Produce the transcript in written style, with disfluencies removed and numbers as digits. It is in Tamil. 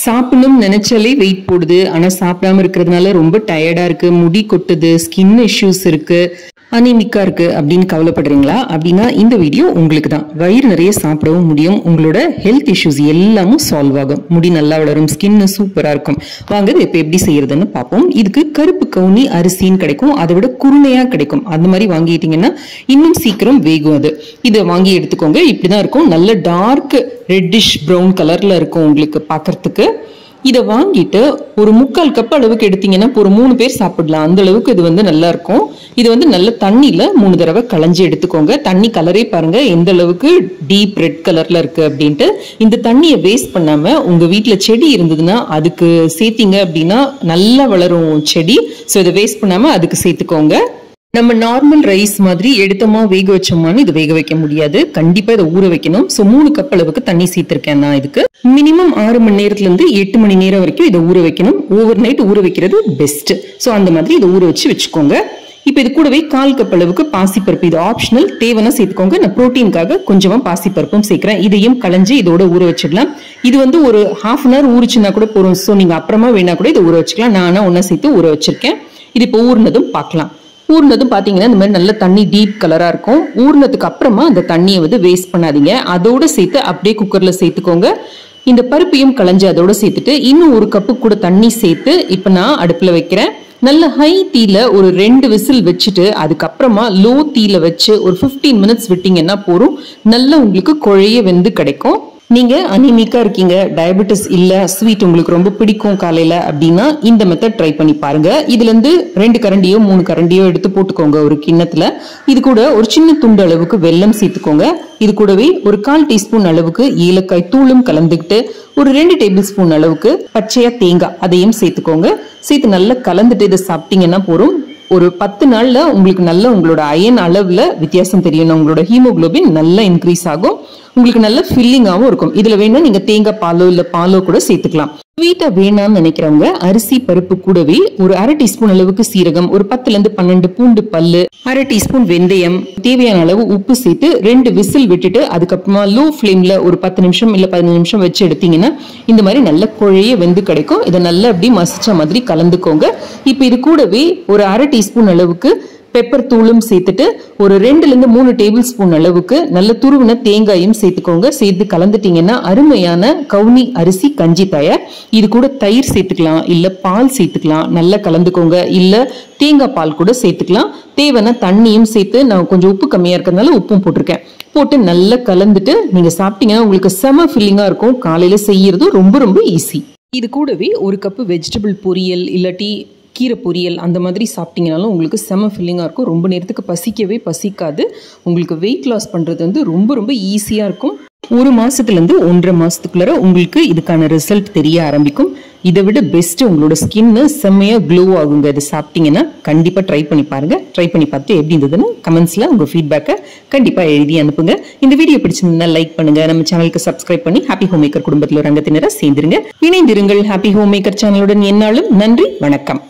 சாப்பிடணும் நினைச்சாலே வெயிட் போடுது. ஆனா சாப்பிடாம இருக்கிறதுனால ரொம்ப டயர்டா இருக்கு, முடி கொட்டுது, ஸ்கின் இஷ்யூஸ் இருக்கு, அனீமிக்கா இருக்கு அப்படின்னு கவலைப்படுறீங்களா? அப்படின்னா இந்த வீடியோ உங்களுக்கு தான். வயிறு நிறைய சாப்பிடவும் முடியும், உங்களோட ஹெல்த் இஷ்யூஸ் எல்லாமும் சால்வ் ஆகும், முடி நல்லா வளரும், ஸ்கின் சூப்பரா இருக்கும். வாங்க இது இப்ப எப்படி செய்யறதுன்னு பார்ப்போம். இதுக்கு கருப்பு கவுனி அரிசின்னு கிடைக்கும், அதை விட குருணையா கிடைக்கும். அந்த மாதிரி வாங்கிட்டீங்கன்னா இன்னும் சீக்கிரம் வேகும். அது இதை வாங்கி எடுத்துக்கோங்க. இப்படிதான் இருக்கும், நல்ல டார்க் ரெட்டிஷ் ப்ரௌன் கலர்ல இருக்கும் உங்களுக்கு பார்க்கறதுக்கு. இதை வாங்கிட்டு ஒரு 3/4 கப் அளவுக்கு எடுத்தீங்கன்னா ஒரு 3 பேர் சாப்பிடலாம், அந்த அளவுக்கு இது நல்லா இருக்கும். இது நல்ல தண்ணியில 3 தடவை களைஞ்சி எடுத்துக்கோங்க. தண்ணி கலரே பாருங்க எந்த அளவுக்கு டீப் ரெட் கலர்ல இருக்கு அப்படின்ட்டு. இந்த தண்ணியை வேஸ்ட் பண்ணாம உங்க வீட்டுல செடி இருந்ததுன்னா அதுக்கு சேர்த்தீங்க அப்படின்னா நல்லா வளரும் செடி. ஸோ இதை வேஸ்ட் பண்ணாம அதுக்கு சேர்த்துக்கோங்க. நம்ம நார்மல் ரைஸ் மாதிரி எடுத்தோமா வேக வச்சோமான்னு இது வேக வைக்க முடியாது, கண்டிப்பா இதை ஊற வைக்கணும். ஸோ 3 கப் அளவுக்கு தண்ணி சேர்த்திருக்கேன் நான். இதுக்கு மினிமம் 6 மணி நேரத்துல இருந்து 8 மணி நேரம் வரைக்கும் இதை ஊற வைக்கணும். ஓவர் நைட் ஊற வைக்கிறது பெஸ்ட். ஸோ அந்த மாதிரி இதை ஊற வச்சுக்கோங்க. இப்போ இது கூடவே 1/4 கப் அளவுக்கு பாசிப்பருப்பு, இது ஆப்ஷனல், தேவைன்னா சேர்த்துக்கோங்க. நான் புரோட்டீனுக்காக கொஞ்சமா பாசிப்பருப்பும் சேர்க்கிறேன். இதையும் களைஞ்சு இதோட ஊற வச்சிடலாம். இது ஒரு 1/2 அன் ஹவர் ஊறிச்சுன்னா கூட போறோம். ஸோ நீங்க அப்புறமா வேணா கூட இதை ஊற வச்சுக்கலாம். நான் ஒன்னா சேர்த்து ஊற வச்சிருக்கேன். இது இப்போ ஊறினதும் பார்க்கலாம். ஊர்னதும் பாத்தீங்கன்னா இந்த மாதிரி நல்ல தண்ணி டீப் கலரா இருக்கும். ஊர்னதுக்கு அப்புறமா அந்த தண்ணியை வேஸ்ட் பண்ணாதீங்க. அதோட சேர்த்து அப்படியே குக்கர்ல சேர்த்துக்கோங்க. இந்த பருப்பையும் களைஞ்சு அதோட சேர்த்துட்டு இன்னும் 1 கப்பு கூட தண்ணி சேர்த்து இப்ப நான் அடுப்புல வைக்கிறேன். நல்ல ஹை தீல ஒரு 2 விசில் வச்சுட்டு அதுக்கப்புறமா லோ தீல வச்சு ஒரு 15 மினிட்ஸ் விட்டீங்கன்னா போறோம். நல்லா உங்களுக்கு குழைய வெந்து கிடைக்கும். நீங்க அனீமிக்கா இருக்கீங்க, டயபெட்டிஸ் இல்ல, ஸ்வீட் உங்களுக்கு ரொம்ப பிடிக்கும் காலையில அப்படின்னா இந்த மெத்தட் ட்ரை பண்ணி பாருங்க. இதுல இருந்து 2 கரண்டியோ 3 கரண்டியோ எடுத்து போட்டுக்கோங்க ஒரு கிண்ணத்துல. இது கூட ஒரு சின்ன துண்டு அளவுக்கு வெல்லம் சேர்த்துக்கோங்க. இது கூடவே ஒரு 1/4 டீஸ்பூன் அளவுக்கு ஏலக்காய் தூளும் கலந்துக்கிட்டு ஒரு 2 டேபிள் ஸ்பூன் அளவுக்கு பச்சையா தேங்காய் அதையும் சேர்த்துக்கோங்க. சேர்த்து நல்லா கலந்துட்டு இதை சாப்பிட்டீங்கன்னா போறோம். ஒரு 10 நாள்ல உங்களுக்கு நல்ல உங்களோட அயன் அளவுல வித்தியாசம் தெரியும். உங்களோட ஹீமோகுளோபின் நல்லா இன்க்ரீஸ் ஆகும், உங்களுக்கு நல்ல ஃபில்லிங்காவும் இருக்கும். இதுல வேணும் நீங்க தேங்காய் பாலோ இல்ல பாலோ கூட சேர்த்துக்கலாம். ஸ்வீட்டா வேணாம்னு நினைக்கிறவங்க அரிசி பருப்பு கூடவே ஒரு 1/2 டீஸ்பூன் அளவுக்கு சீரகம், ஒரு 10ல இருந்து 12 பூண்டு பல்லு, 1/2 டீஸ்பூன் வெந்தயம், தேவையான அளவு உப்பு சேர்த்து 2 விசில் விட்டுட்டு அதுக்கப்புறமா லோ ஃபிளேம்ல ஒரு 10 நிமிஷம் இல்ல 15 நிமிஷம் வச்சு எடுத்தீங்கன்னா இந்த மாதிரி நல்ல குழைய வெந்து கிடைக்கும். இதை நல்லா அப்படி மசிச்ச மாதிரி கலந்துக்கோங்க. இப்ப இது கூடவே ஒரு 1/2 டீஸ்பூன் அளவுக்கு பெப்பர் தூளும் சேர்த்துட்டு ஒரு 2ல இருந்து 3 டேபிள் ஸ்பூன் அளவுக்கு நல்ல துருவின தேங்காயும் சேர்த்துக்கோங்க. சேர்த்து கலந்துட்டீங்கன்னா அருமையான கவுனி அரிசி கஞ்சி தயார். இது கூட தயிர் சேர்த்துக்கலாம், இல்ல பால் சேர்த்துக்கலாம், நல்லா கலந்துக்கோங்க. இல்ல தேங்காய் பால் கூட சேர்த்துக்கலாம். தேவைன்னா தண்ணியும் சேர்த்து, நான் கொஞ்சம் உப்பு கம்மியா இருக்கிறதுனால உப்பும் போட்டிருக்கேன், போட்டு நல்லா கலந்துட்டு நீங்க சாப்பிட்டீங்கன்னா உங்களுக்கு செம ஃபில்லிங்கா இருக்கும். காலையில செய்யறதும் ரொம்ப ரொம்ப ஈஸி. இது கூடவே 1 கப்பு வெஜிடபிள் பொரியல் இல்லாட்டி கீரை பொரியல் அந்த மாதிரி சாப்பிட்டீங்கனாலும் உங்களுக்கு செம ஃபில்லிங்காக இருக்கும். ரொம்ப நேரத்துக்கு பசிக்கவே பசிக்காது. உங்களுக்கு வெயிட் லாஸ் பண்ணுறது ரொம்ப ரொம்ப ஈஸியாக இருக்கும். 1 மாசத்துலேருந்து 1.5 மாசத்துக்குள்ளார உங்களுக்கு இதுக்கான ரிசல்ட் தெரிய ஆரம்பிக்கும். இதை விட பெஸ்ட் உங்களோட ஸ்கின்னு செம்மையாக க்ளோ ஆகுங்க. இதை சாப்பிட்டீங்கன்னா கண்டிப்பாக ட்ரை பண்ணி பாருங்க. ட்ரை பண்ணி பார்த்து எப்படி இருந்ததுன்னு கமெண்ட்ஸில் உங்கள் ஃபீட்பேக்கை கண்டிப்பாக எழுதி அனுப்புங்க. இந்த வீடியோ பிடிச்சிருந்தா லைக் பண்ணுங்க. நம்ம சேனலுக்கு சப்ஸ்கிரைப் பண்ணி ஹாப்பி ஹோம் மேக்கர் குடும்பத்தில் ஒரு அங்கத்தினராக சேர்ந்துருங்க. இணைந்திருங்கள் ஹாப்பி ஹோம் மேக்கர் சேனலுடன். என்னாலும் நன்றி, வணக்கம்.